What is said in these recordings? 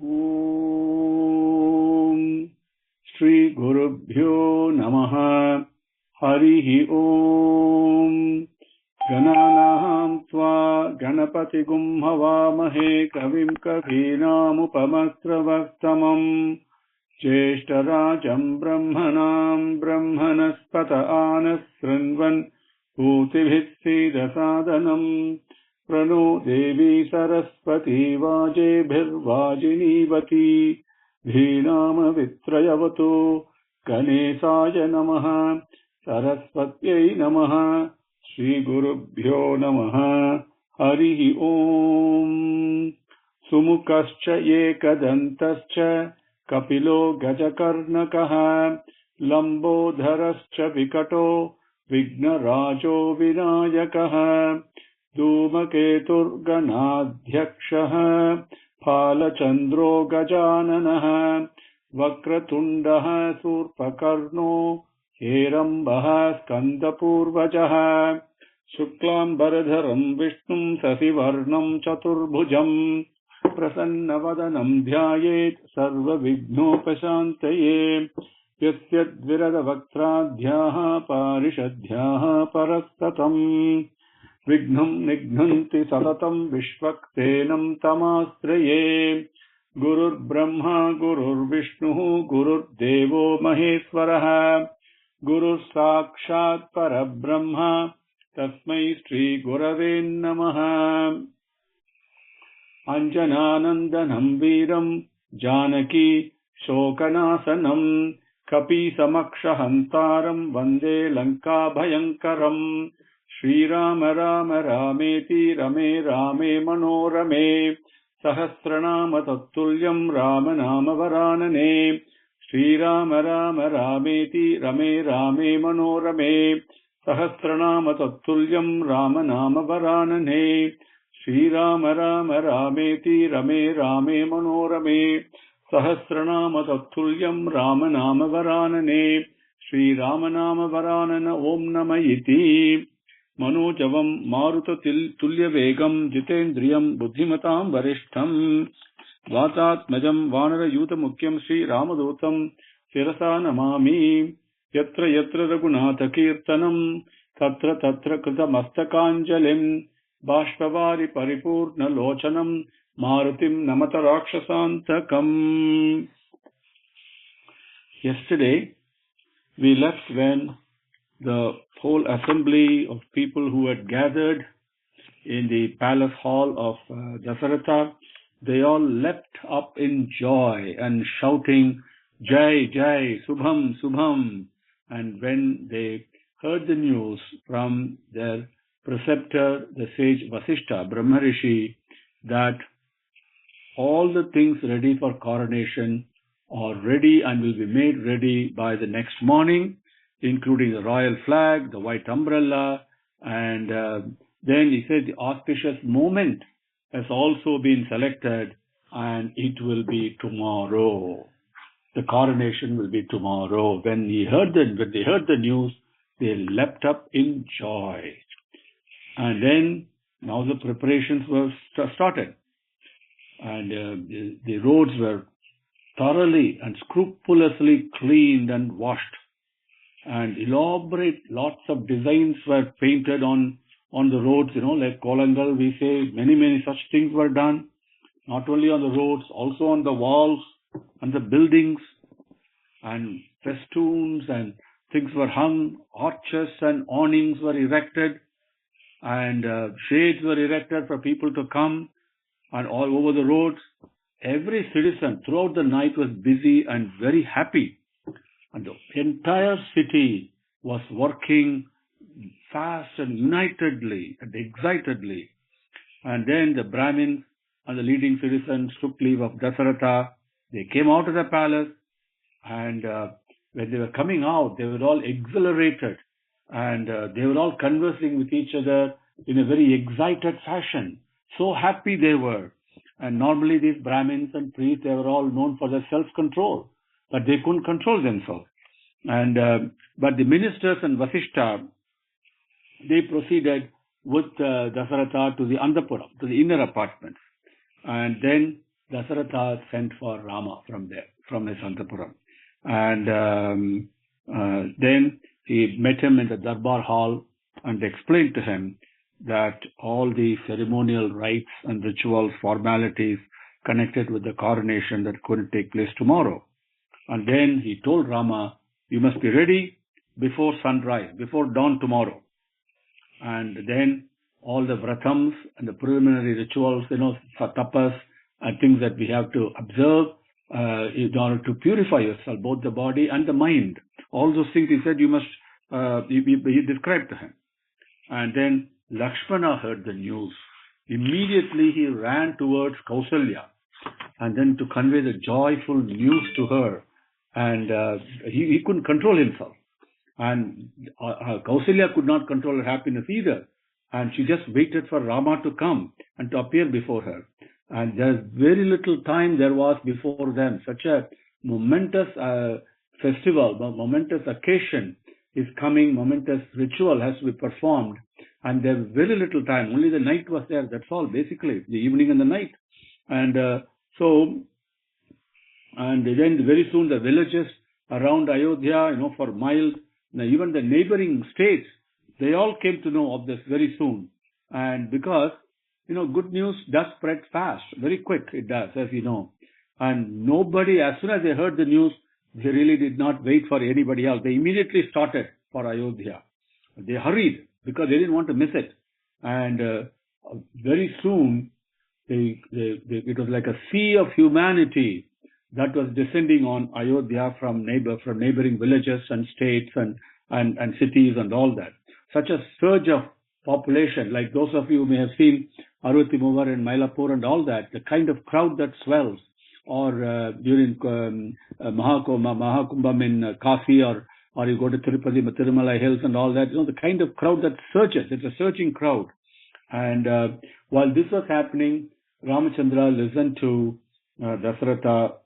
Om Shri Gurubhyo Namaha Harihi Om Gananaham Tva Ganapati Gum Havamahe Kavim Kavinamupamastravastamam Jeshtarajam Brahmanam Brahmanaspata Anasrinvan Bhutibhitsidasadanam Prano Devi Saraswati Vajebhirvajinivati Dhinama Vitrayavato Ganesaya Namaha Saraswatyai Namaha Shri Gurubhyo Namaha Harihi Om Sumukascha Ekadantascha Kapilo Gajakarnakaha Lambodharascha Vikato Vignarajo Vinayakaha Dhumaketurganadhyakshaha Phalachandro Gajananaha Vakratundah Surpakarno Herambah Skandapurvajaha Shuklam Baradharam Vishnum Sasivarnam Chaturbhujam Prasannavadanam Dhyayet Sarva Vignopashantaye Yasyadvirada Vaktradhyaha Parishadhyaha Parastatam Vignam Nignanti Satatam Vishvaktenam Tamastraye Gurur Brahma Gurur Vishnu Gurur Devo Maheswaraha Gurur Sakshat Parabrahma Tasmai Shri Gurave Namaha Anjananandanam Veeram Janaki Shokanasanam Kapi Samakshahantaram Vande Lanka Bhayankaram Shri Rama Rama Rameti Rame Rame Manorame Sahasranama Tattulyam Rama Nama Varanane Shri Rama Rama Rameti Rame Rame Manorame Sahasranama Tattulyam Rama Nama Varanane Shri Rama Rama Rameti Rame Rame Manorame Sahasranama Tattulyam Rama Nama Varanane Shri Rama Nama Varanana Om Namayiti Manojavam Maruta Tulya Vegam Jitendriyam Buddhimatam Varishtham Vatatmajam Vanara Yuta Mukyam Shri Ramadutam Sirasa Namami Yatra Yatra Raghunatha Kirtanam Tatra Tatra Krita Mastakanjalim Bashpavari Paripurna Lochanam Marutim Namata Rakshasantakam. Yesterday we left when the whole assembly of people who had gathered in the palace hall of Dasaratha, they all leapt up in joy and shouting, Jai, Jai, Subham, Subham. And when they heard the news from their preceptor, the sage Vasishtha, Brahmarishi, that all the things ready for coronation are ready and will be made ready by the next morning, including the royal flag, the white umbrella, and then he said the auspicious moment has also been selected, and it will be tomorrow. The coronation will be tomorrow. When they heard the news, they leapt up in joy. And then now the preparations were started, and the roads were thoroughly and scrupulously cleaned and washed, and elaborate lots of designs were painted on the roads, like Kolangal, we say, many such things were done, not only on the roads, also on the walls and the buildings, and festoons and things were hung, arches and awnings were erected, and shades were erected for people to come, and all over the roads. Every citizen throughout the night was busy and very happy. And the entire city was working fast and unitedly and excitedly. And then the Brahmins and the leading citizens took leave of Dasaratha. They came out of the palace, and when they were coming out, they were all exhilarated, and they were all conversing with each other in a very excited fashion. So happy they were. And normally these Brahmins and priests, they were all known for their self-control, but they couldn't control themselves. And but the ministers and Vasishtha, they proceeded with Dasaratha to the Andapuram, to the inner apartments. And then Dasaratha sent for Rama from there, from his Antapuram. And then he met him in the Darbar hall and explained to him that all the ceremonial rites and rituals, formalities connected with the coronation that couldn't take place tomorrow. And then he told Rama, you must be ready before sunrise, before dawn tomorrow. And then all the vratams and the preliminary rituals, tapas and things that we have to observe in order to purify yourself, both the body and the mind. All those things he said you must, he described to him. And then Lakshmana heard the news. Immediately he ran towards Kausalya and then to convey the joyful news to her. And he couldn't control himself. And Kausalya could not control her happiness either. And she just waited for Rama to come and to appear before her. And there's very little time there was before them. Such a momentous festival, momentous occasion is coming, momentous ritual has to be performed. And there's very little time. Only the night was there. That's all, basically, the evening and the night. And and then very soon the villages around Ayodhya, for miles, even the neighboring states, they all came to know of this very soon. And because, good news does spread fast, very quick it does, as you know. And nobody, as soon as they heard the news, they really did not wait for anybody else. They immediately started for Ayodhya. They hurried because they didn't want to miss it. And very soon, it was like a sea of humanity that was descending on Ayodhya from neighboring villages and states and cities and all that. Such a surge of population, like those of you who may have seen Arutimovar and Mylapore and all that, the kind of crowd that swells, or during Mahakumbham in Kashi, or you go to Tirupati, Tirumala Hills and all that, the kind of crowd that surges. It's a surging crowd. And while this was happening, Ramachandra listened to Dasaratha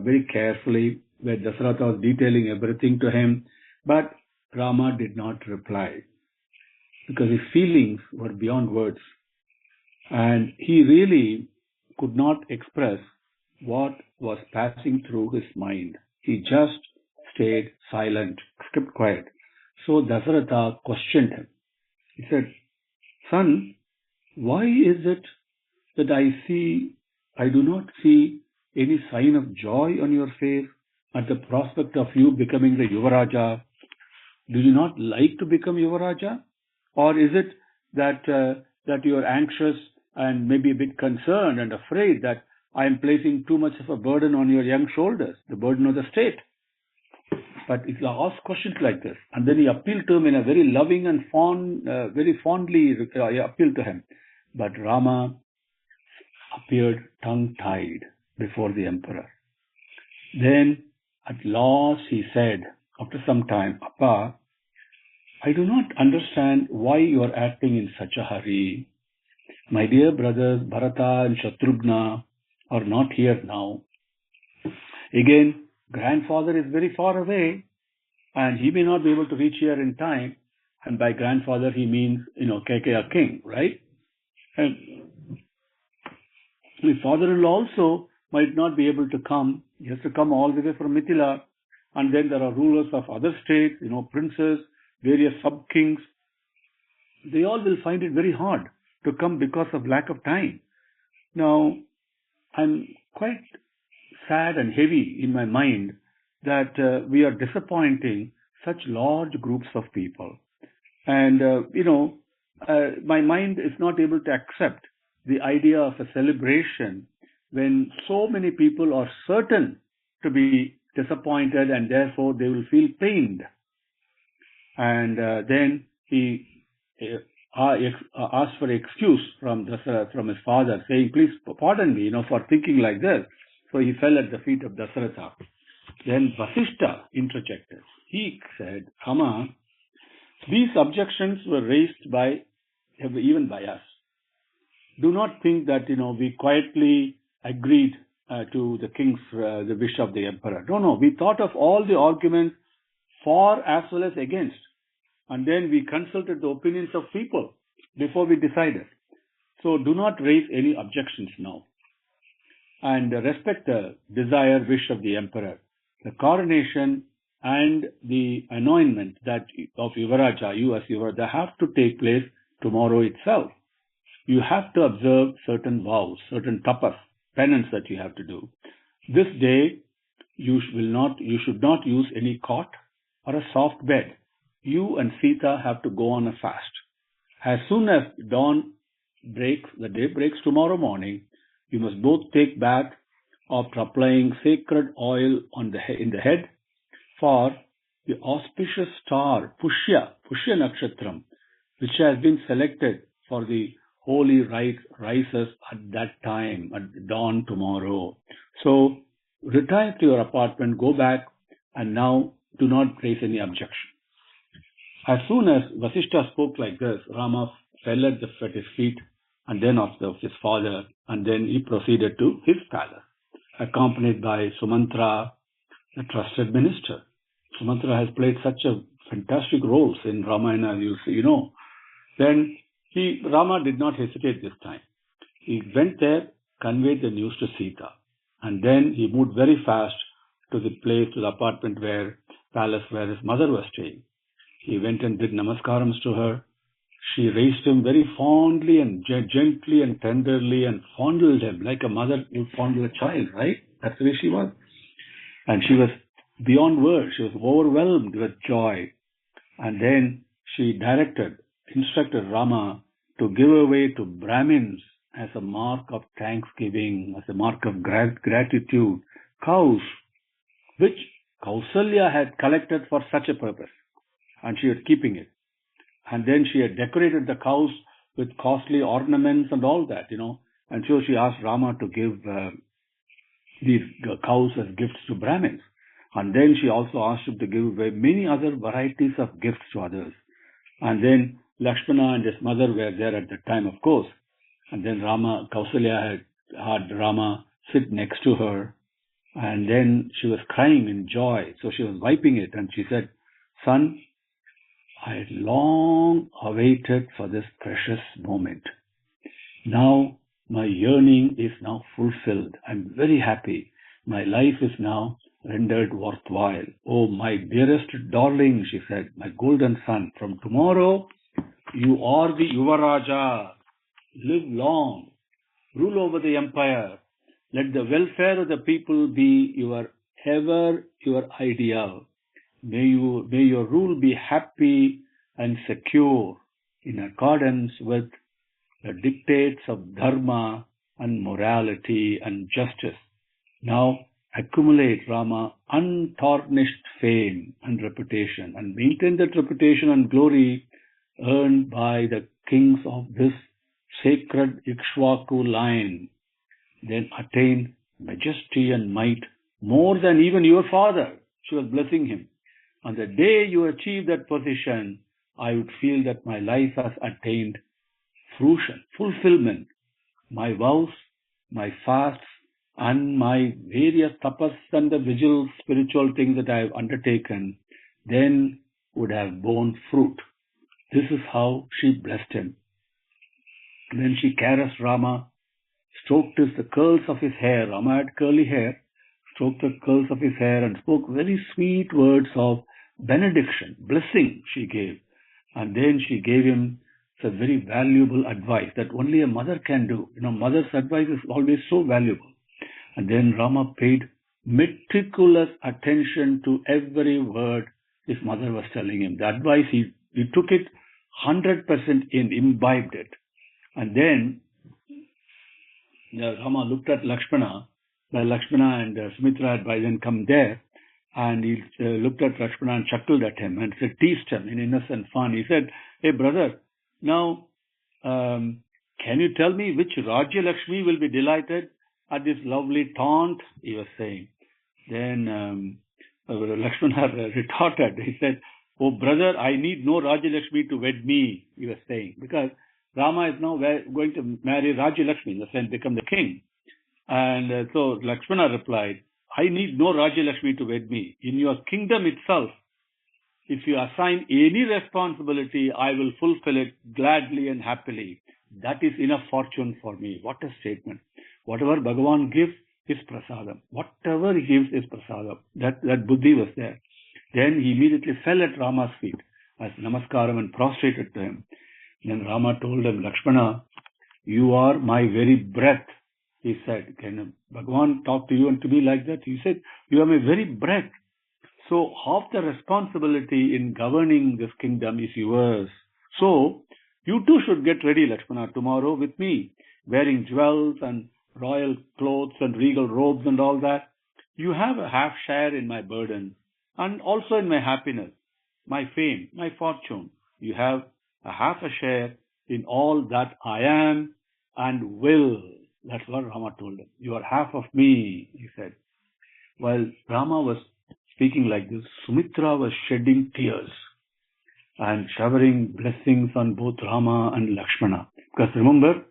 very carefully, where Dasaratha was detailing everything to him, but Rama did not reply because his feelings were beyond words, and he really could not express what was passing through his mind. He just stayed silent, kept quiet. So Dasaratha questioned him. He said, "Son, why is it that I do not see any sign of joy on your face at the prospect of you becoming the Yuvaraja? Do you not like to become Yuvaraja? Or is it that you are anxious and maybe a bit concerned and afraid that I am placing too much of a burden on your young shoulders, the burden of the state?" But he asked questions like this. And then he appealed to him in a very loving and very fondly appealed to him. But Rama appeared tongue-tied before the emperor. Then at last he said, after some time, "Appa, I do not understand why you are acting in such a hurry. My dear brothers Bharata and Shatrughna are not here now. Again, grandfather is very far away and he may not be able to reach here in time." And by grandfather he means, KK, king, right? And my father-in-law also might not be able to come. He has to come all the way from Mithila. And then there are rulers of other states, princes, various sub-kings. They all will find it very hard to come because of lack of time. Now, I'm quite sad and heavy in my mind that we are disappointing such large groups of people. And, my mind is not able to accept the idea of a celebration when so many people are certain to be disappointed and therefore they will feel pained. And then he asked for excuse from his father, saying, "Please pardon me, for thinking like this." So he fell at the feet of Dasaratha. Then Vasishtha interjected. He said, "Rama, these objections were raised even by us. Do not think that, we quietly agreed to the king's, the wish of the emperor. No, we thought of all the arguments for as well as against. And then we consulted the opinions of people before we decided. So do not raise any objections now." and respect the desire, wish of the emperor. The coronation and the anointment that of Yuvaraja, you as Yuvaraja, they have to take place tomorrow itself. You have to observe certain vows, certain tapas, penance that you have to do. This day, you should not use any cot or a soft bed. You and Sita have to go on a fast. As soon as dawn breaks, the day breaks tomorrow morning, you must both take bath after applying sacred oil in the head for the auspicious star Pushya Nakshatram, which has been selected for the holy rite rises at that time, at dawn tomorrow. So retire to your apartment, go back, and now do not raise any objection. As soon as Vasishtha spoke like this, Rama fell at his feet, and then of his father, and then he proceeded to his palace, accompanied by Sumantra, the trusted minister. Sumantra has played such a fantastic roles in Ramayana, you know. Then Rama did not hesitate this time. He went there, conveyed the news to Sita, and then he moved very fast to the apartment palace where his mother was staying. He went and did namaskarams to her. She raised him very fondly and gently and tenderly and fondled him like a mother would fondle a child, right? That's the way she was. And she was beyond words. She was overwhelmed with joy. And then she instructed Rama to give away to Brahmins as a mark of thanksgiving, as a mark of gratitude, cows, which Kausalya had collected for such a purpose. And she was keeping it. And then she had decorated the cows with costly ornaments and all that, And so she asked Rama to give these cows as gifts to Brahmins. And then she also asked him to give away many other varieties of gifts to others. And then Lakshmana and his mother were there at the time, of course. And then Kausalya had Rama sit next to her. And then she was crying in joy. So she was wiping it. And she said, "Son, I had long awaited for this precious moment. Now my yearning is now fulfilled. I'm very happy. My life is now rendered worthwhile. Oh, my dearest darling," she said, "my golden son, from tomorrow you are the Yuvaraja. Live long. Rule over the empire. Let the welfare of the people be your ideal. May your rule be happy and secure in accordance with the dictates of dharma and morality and justice. Now accumulate, Rama, untarnished fame and reputation, and maintain that reputation and glory earned by the kings of this sacred Ikshvaku line. Then attain majesty and might more than even your father." She was blessing him. "On the day you achieve that position, I would feel that my life has attained fruition, fulfillment. My vows, my fasts, and my various tapas and the vigil spiritual things that I have undertaken then would have borne fruit." This is how she blessed him. Then she caressed Rama, stroked the curls of his hair. Rama had curly hair. Stroked the curls of his hair and spoke very sweet words of benediction, blessing she gave. And then she gave him some very valuable advice that only a mother can do. Mother's advice is always so valuable. And then Rama paid meticulous attention to every word his mother was telling him. The advice, he took it 100% in, imbibed it. And then Rama looked at Lakshmana. Lakshmana and Sumitra had by then come there, and he looked at Lakshmana and chuckled at him and teased him in innocent fun. He said, "Hey brother, now can you tell me which Rajya Lakshmi will be delighted at this lovely taunt?" he was saying. Then Lakshmana retorted. He said, "Oh brother, I need no Rajya Lakshmi to wed me," he was saying, because Rama is now going to marry Rajya Lakshmi, in the sense become the king. And so Lakshmana replied, "I need no Rajya Lakshmi to wed me. In your kingdom itself, if you assign any responsibility, I will fulfill it gladly and happily. That is enough fortune for me." What a statement. Whatever Bhagavan gives, is prasadam. Whatever he gives is prasadam. That buddhi was there. Then he immediately fell at Rama's feet as namaskaram and prostrated to him. Then Rama told him, Lakshmana, you are my very breath. He said, can Bhagavan talk to you and to me like that? He said, you are my very breath. So half the responsibility in governing this kingdom is yours. So you too should get ready, Lakshmana, tomorrow with me, wearing jewels and royal clothes and regal robes and all that. You have a half share in my burden and also in my happiness, my fame, my fortune. You have a half a share in all that I am and will. That's what Rama told him. You are half of me, he said. While Rama was speaking like this, Sumitra was shedding tears and showering blessings on both Rama and Lakshmana. Because remember,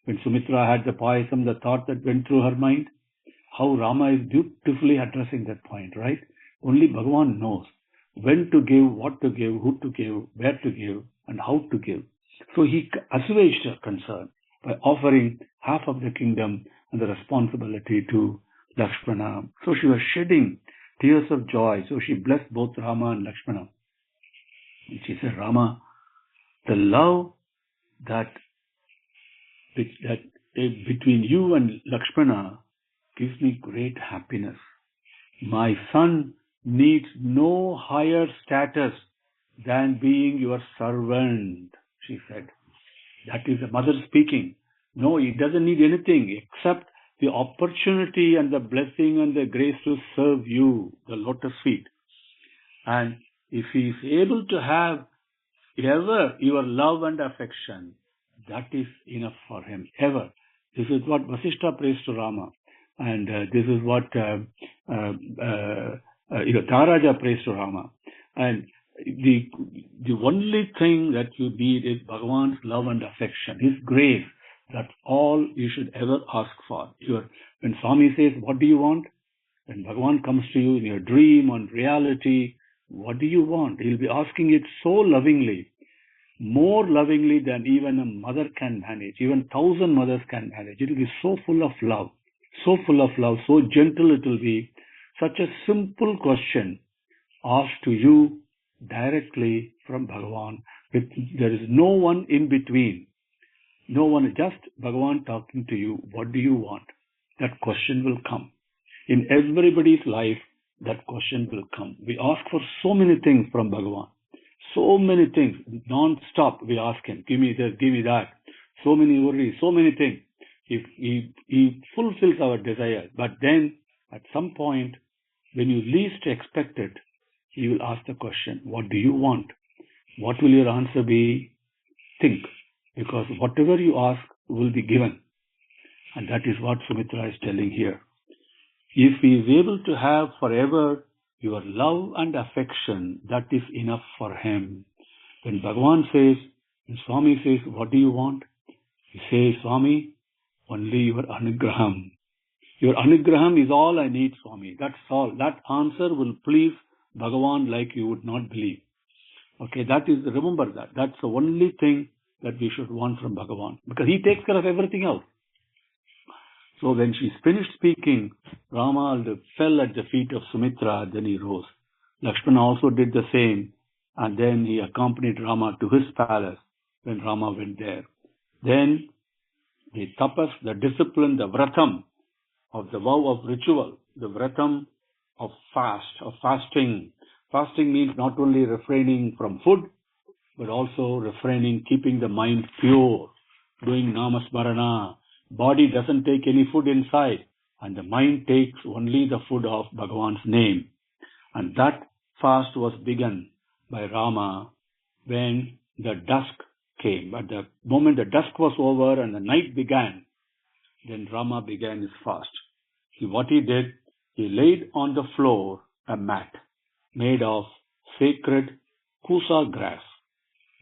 when Sumitra had the payasam, the thought that went through her mind, how Rama is beautifully addressing that point, right? Only Bhagavan knows when to give, what to give, who to give, where to give, and how to give. So he assuaged her concern by offering half of the kingdom and the responsibility to Lakshmana. So she was shedding tears of joy. So she blessed both Rama and Lakshmana. And she said, Rama, the love that between you and Lakshmana gives me great happiness. My son needs no higher status than being your servant, she said. That is the mother speaking. No, he doesn't need anything except the opportunity and the blessing and the grace to serve you, the lotus feet. And if he is able to have ever your love and affection, that is enough for him, ever. This is what Vasishtha prays to Rama. And this is what Taraja prays to Rama. And the only thing that you need is Bhagavan's love and affection, His grace. That's all you should ever ask for. When Swami says, what do you want? When Bhagavan comes to you in your dream, on reality, what do you want? He'll be asking it so lovingly, more lovingly than even a mother can manage, even 1,000 mothers can manage. It will be so full of love, so gentle it will be. Such a simple question asked to you directly from Bhagavan. There is no one in between. No one, just Bhagavan talking to you. What do you want? That question will come. In everybody's life, that question will come. We ask for so many things from Bhagavan. So many things. Non-stop we ask Him. Give me this, give me that. So many worries, so many things. He fulfills our desires. But then, at some point, when you least expect it, He will ask the question, what do you want? What will your answer be? Think. Because whatever you ask will be given. And that is what Sumitra is telling here. If he is able to have forever your love and affection, that is enough for him. When Bhagavan says, when Swami says, what do you want? He says, Swami, only your anugraham. Your anugraham is all I need, Swami. That's all. That answer will please Bhagavan like you would not believe. Okay, remember that. That's the only thing that we should want from Bhagavan. Because he takes care of everything else. So when she finished speaking, Rama fell at the feet of Sumitra, then he rose. Lakshmana also did the same, and then he accompanied Rama to his palace when Rama went there. Then the tapas, the discipline, the vratam of the vow of ritual, the vratam of fasting. Fasting means not only refraining from food, but also keeping the mind pure, doing namasmarana. Body doesn't take any food inside, and the mind takes only the food of Bhagavan's name. And that fast was begun by Rama when the dusk came. At the moment the dusk was over and the night began, then Rama began his fast. What he did, he laid on the floor a mat made of sacred kusa grass.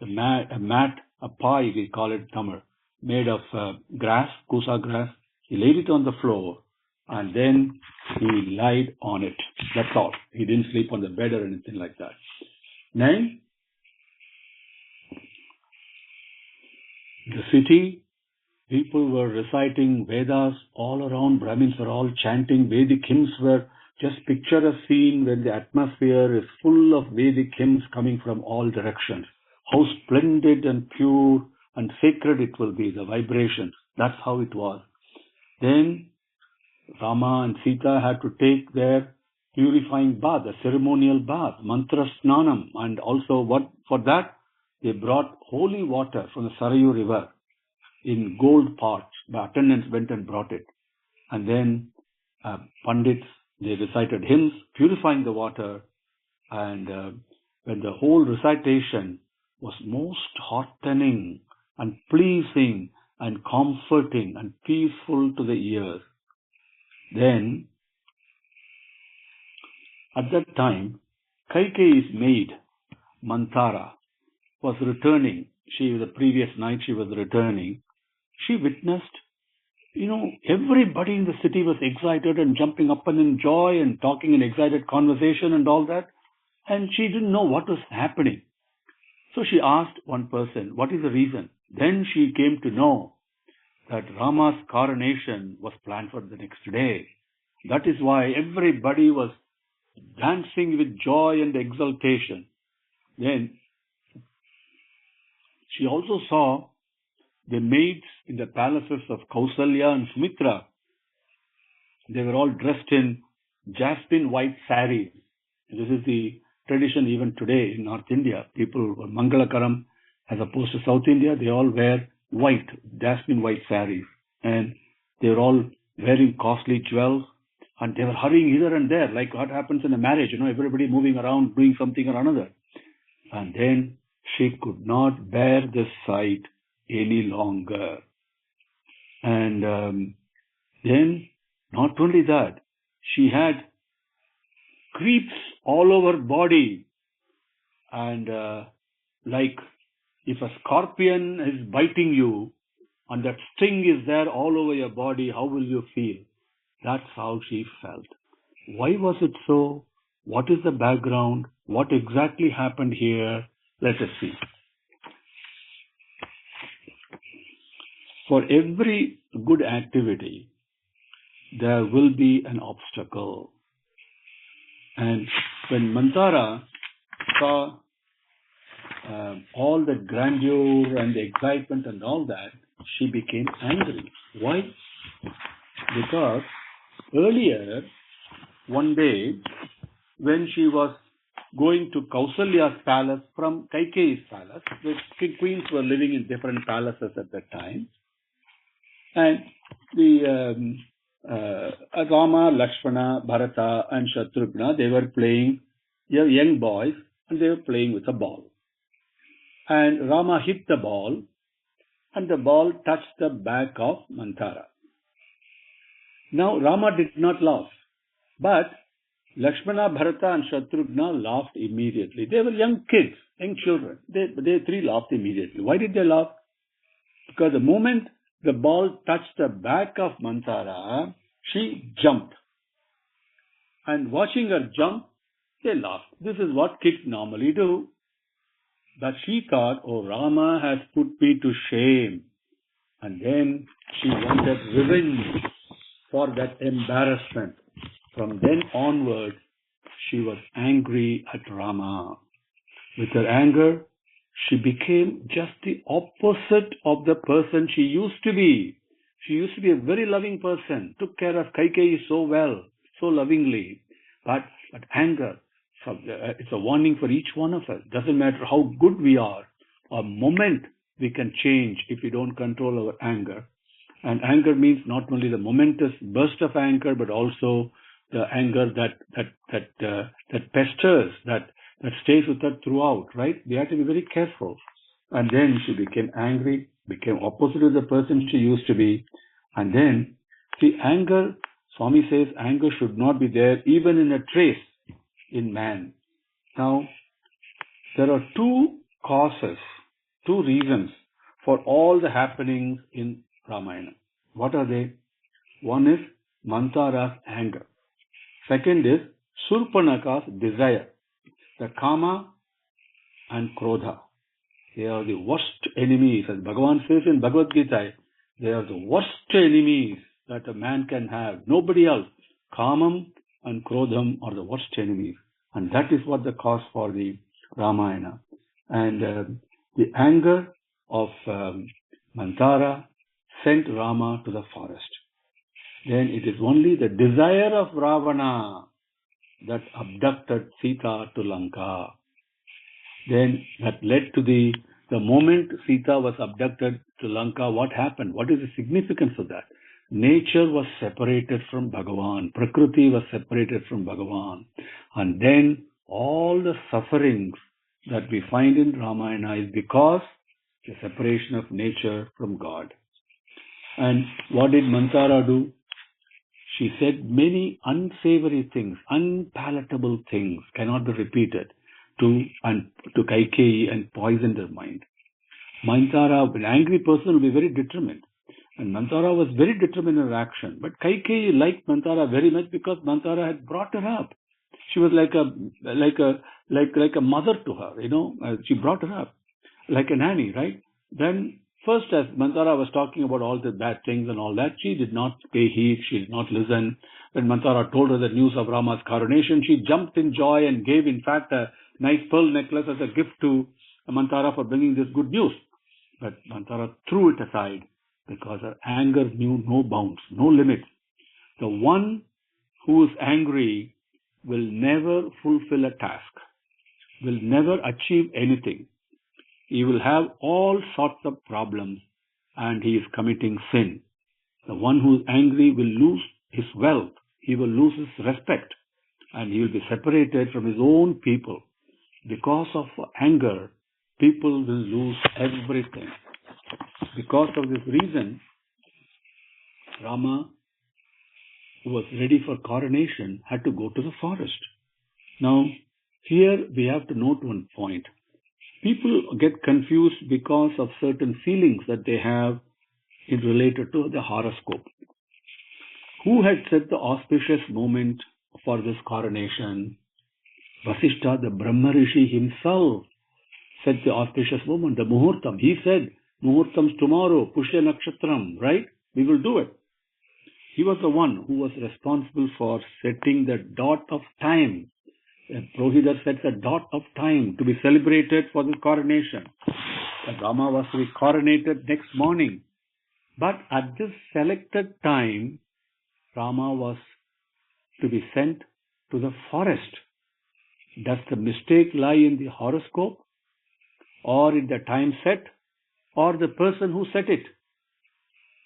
A mat, a pai, we call it Tamil, made of grass, kusa grass. He laid it on the floor and then he lied on it. That's all. He didn't sleep on the bed or anything like that. Then the city People were reciting Vedas all around. Brahmins were all chanting. Vedic hymns were, just picture a scene when the atmosphere is full of Vedic hymns coming from all directions. How splendid and pure and sacred it will be, the vibrations. That's how it was. Then Rama and Sita had to take their purifying bath, a ceremonial bath, mantra snanam, and also for that they brought holy water from the Sarayu river in gold pots. The attendants went and brought it. And then Pandits, they recited hymns, purifying the water. And when the whole recitation was most heartening and pleasing and comforting and peaceful to the ears, then at that time, Kaikeyi's maid, Manthara, was returning. The previous night she was returning. She witnessed, everybody in the city was excited and jumping up and in joy and talking in excited conversation and all that. And she didn't know what was happening. So she asked one person, what is the reason? Then she came to know that Rama's coronation was planned for the next day. That is why everybody was dancing with joy and exultation. Then she also saw the maids in the palaces of Kausalya and Sumitra. They were all dressed in jasmine white saris. This is the tradition even today in North India. People, Mangalakaram, as opposed to South India, they all wear white, jasmine white saris. And they were all wearing costly jewels. And they were hurrying here and there, like what happens in a marriage, everybody moving around, doing something or another. And then she could not bear this sight any longer. And then, not only that, she had creeps all over body. And like if a scorpion is biting you and that sting is there all over your body, how will you feel? That's how she felt. Why was it so? What is the background? What exactly happened here? Let us see. For every good activity, there will be an obstacle. And when Manthara saw all the grandeur and the excitement and all that, she became angry. Why? Because earlier, one day, when she was going to Kausalya's palace from Kaikeyi's palace, the queens were living in different palaces at that time, and the Rama, Lakshmana, Bharata and Shatrughna, they were playing, young boys, and they were playing with a ball. And Rama hit the ball, and the ball touched the back of Manthara. Now Rama did not laugh, but Lakshmana, Bharata and Shatrughna laughed immediately. They were young kids, young children. They three laughed immediately. Why did they laugh? Because the moment the ball touched the back of Manthara, she jumped. And watching her jump, they laughed. This is what kids normally do. But she thought, oh, Rama has put me to shame. And then she wanted revenge for that embarrassment. From then onward, she was angry at Rama. With her anger, she became just the opposite of the person she used to be. She used to be a very loving person, took care of Kaikeyi so well, so lovingly. But anger, it's a warning for each one of us. Doesn't matter how good we are, a moment we can change if we don't control our anger. And anger means not only the momentous burst of anger, but also the anger that pesters, that stays with her throughout, right? We have to be very careful. And then she became angry, became opposite of the person she used to be. And then, see, anger, Swami says, anger should not be there even in a trace in man. Now, there are two causes, two reasons for all the happenings in Ramayana. What are they? One is Manthara's anger. Second is Surpanaka's desire. The Kama and Krodha. They are the worst enemies. As Bhagavan says in Bhagavad Gita, They are the worst enemies that a man can have. Nobody else. Kamam and Krodham are the worst enemies. And that is what the cause for the Ramayana. And the anger of Mantara sent Rama to the forest. Then it is only the desire of Ravana that abducted Sita to Lanka. Then that led to the moment Sita was abducted to Lanka, what happened? What is the significance of that? Nature was separated from Bhagavan. Prakriti was separated from Bhagavan. And then all the sufferings that we find in Ramayana is because the separation of nature from God. And what did Mantara do? She said many unsavory things, unpalatable things, cannot be repeated, to Kaikeyi and poisoned her mind. Mantara, an angry person, will be very determined. And Mantara was very determined in her action. But Kaikeyi liked Mantara very much because Mantara had brought her up. She was like a mother to her, she brought her up like a nanny, right? Then first, as Mantara was talking about all the bad things and all that, she did not pay heed, she did not listen. When Mantara told her the news of Rama's coronation, she jumped in joy and gave, in fact, a nice pearl necklace as a gift to Mantara for bringing this good news. But Mantara threw it aside because her anger knew no bounds, no limits. The one who is angry will never fulfill a task, will never achieve anything. He will have all sorts of problems and he is committing sin. The one who is angry will lose his wealth, he will lose his respect, and he will be separated from his own people. Because of anger, people will lose everything. Because of this reason, Rama, who was ready for coronation, had to go to the forest. Now, here we have to note one point. People get confused because of certain feelings that they have in related to the horoscope. Who had set the auspicious moment for this coronation? Vasishtha, the Brahma Rishi himself, set the auspicious moment, the Muhurtam. He said, Muhurtam's tomorrow, Pushya Nakshatram, right? We will do it. He was the one who was responsible for setting the dot of time. Prohidar sets a dot of time to be celebrated for this coronation. And Rama was to be coronated next morning. But at this selected time, Rama was to be sent to the forest. Does the mistake lie in the horoscope, or in the time set, or the person who set it?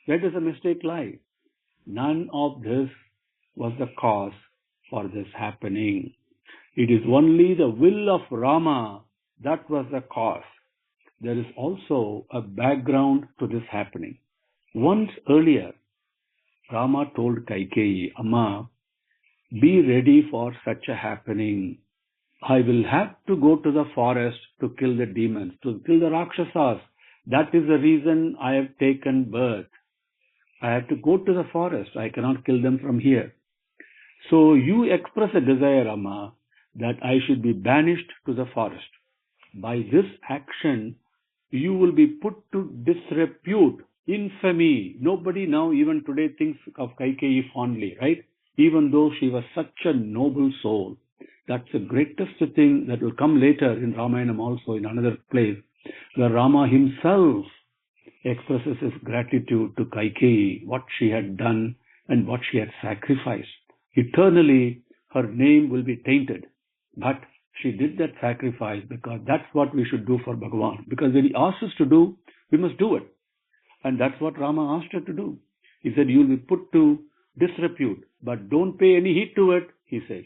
Where does the mistake lie? None of this was the cause for this happening. It is only the will of Rama that was the cause. There is also a background to this happening. Once earlier, Rama told Kaikeyi, Amma, be ready for such a happening. I will have to go to the forest to kill the demons, to kill the Rakshasas. That is the reason I have taken birth. I have to go to the forest. I cannot kill them from here. So you express a desire, Amma, that I should be banished to the forest. By this action, you will be put to disrepute, infamy. Nobody now, even today, thinks of Kaikeyi fondly, right? Even though she was such a noble soul. That's the greatest thing that will come later in Ramayana also, in another place, where Rama himself expresses his gratitude to Kaikeyi, what she had done and what she had sacrificed. Eternally, her name will be tainted. But she did that sacrifice because that's what we should do for Bhagavan. Because when he asks us to do, we must do it. And that's what Rama asked her to do. He said, you will be put to disrepute, but don't pay any heed to it, he said.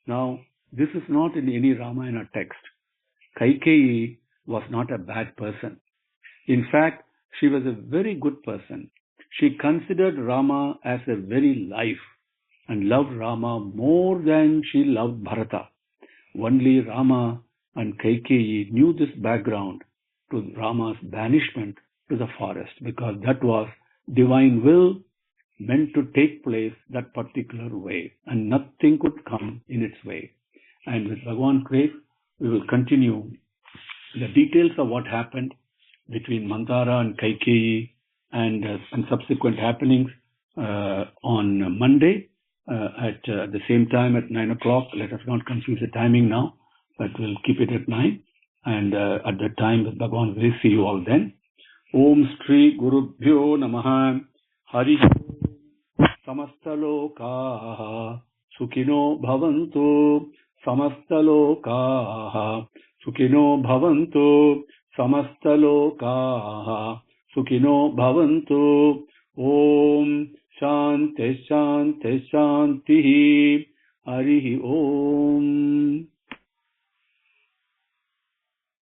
Now, this is not in any Ramayana text. Kaikeyi was not a bad person. In fact, she was a very good person. She considered Rama as a very life and loved Rama more than she loved Bharata. Only Rama and Kaikeyi knew this background to Rama's banishment to the forest, because that was divine will meant to take place that particular way, and nothing could come in its way. And with Bhagavan's grace, we will continue the details of what happened between Mantara and Kaikeyi and subsequent happenings on Monday at the same time at 9 o'clock. Let us not confuse the timing now, but we'll keep it at 9. And at that time, Bhagavan will see you all then. Om Shri Gurubhyo Namaha. Hari Samastalokaha Sukhino Bhavantu. Samastalokaha Sukhino Bhavantu. Samastalokaha Sukhino Bhavantu. Om Shanti Shanti Shanti. Hari Om.